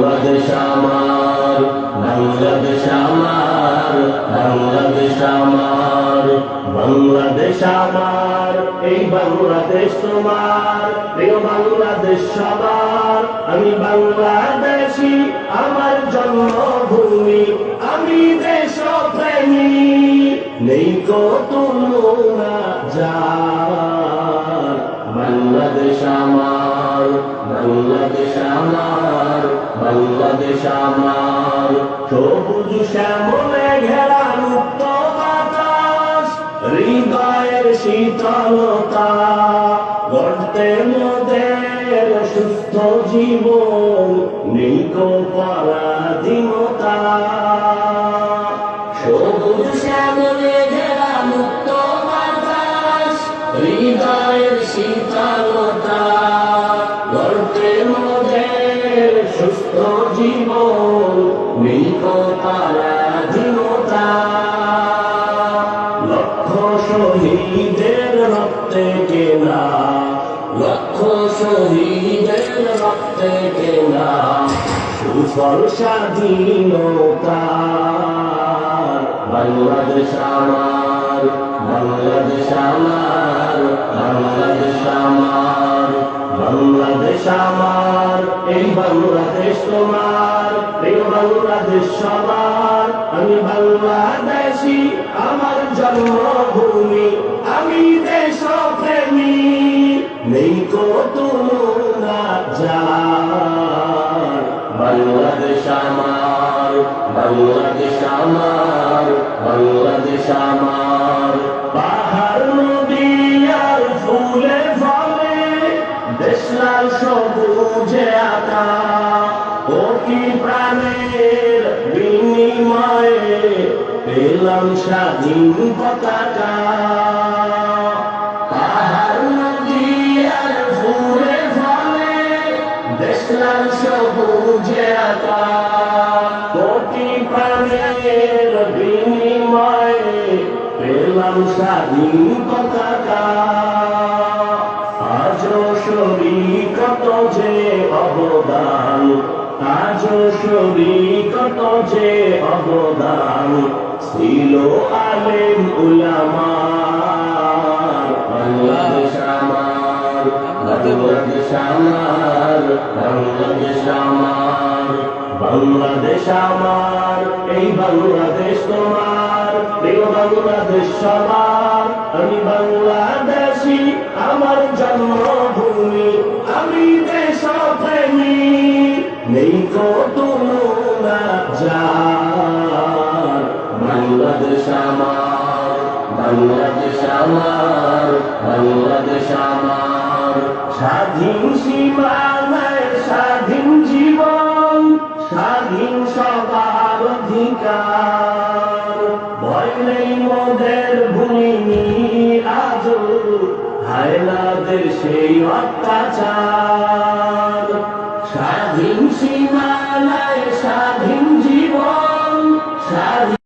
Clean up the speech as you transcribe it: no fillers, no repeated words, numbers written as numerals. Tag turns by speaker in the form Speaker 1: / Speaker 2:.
Speaker 1: বাংলাদেশ আমার, বাংলাদেশ আমার, বাংলাদেশ আমার, বাংলাদেশ আমার, এই বাংলাদেশ তোমার, প্রিয় বাংলাদেশ সবার। আমি বাংলাদেশী, আমার জন্মভূমি, আমি দেশপ্রেমী, নেই কো তুলনা যার। বাংলাদেশ আমার, বাংলাদেশ আমার, বাংলাদেশ আমার, সবুজ শ্যামলে ঘেরা মুক্ত বাতাস, হৃদয়ের শীতলতা, গড়তে মোদের সুস্থ জীবন, নেই কো পরাধীনতা। সবুজ শ্যামলে ঘেরা মুক্ত বাতাস, হৃদয়ের শীতলতা, গড়তে মোদের সুস্থ জীবন, নেই কো পরাধীনতা। লক্ষ শহীদের রক্তে কেনা, লক্ষ শহীদের রক্তে কেনা, সুফল স্বাধীনতা। বাংলাদেশ আমার, বাংলাদেশ আমার, বাংলাদেশ আমার, বাংলাদেশ আমার, এই বাংলাদেশ তোমার, প্রিয় বাংলাদেশ সবার। আমি বাংলাদেশী, আমার জন্মভূমি, আমি দেশপ্রেমী, নেই কো তুলনা যার। বাংলাদেশ আমার, বাংলাদেশ আমার, বাংলাদেশ আমার, পাহাড় নদী আর ফুলে ফলে, দেশ লাল সবুজে আঁকা, কোটি প্রাণের বিনিময়ে পেলাম স্বাধীন পতাকা। পাহাড় নদী আর ফুলে ফলে, দেশ লাল সবুজে আঁকা, কোটি প্রাণের বিনিময়ে পেলাম স্বাধীন পতাকা। আজও শরীকত যে অবদান, আজও শরীকত যে অবদান, ছিল আলেম উলামার। বাংলাদেশ আমার, বাংলাদেশ আমার, বাংলাদেশ আমার, বাংলাদেশ আমার, এই বাংলাদেশ তোমার, প্রিয় বাংলাদেশ সবার। আমি বাংলাদেশী, আমার জন্মভূমি, আমি দেশপ্রেমী, নেই কো তুলনা যার। বাংলাদেশ আমার, বাংলাদেশ আমার, বাংলাদেশ আমার, স্বাধীন সীমানায় স্বাধীন জীবন, স্বাধীন সবার অধিকার। ভয় নেই মোদের, ভুলিনি আজও হায়নাদের সেই অত্যাচার। স্বাধীন সীমানায় স্বাধীন জীবন, স্বাধীন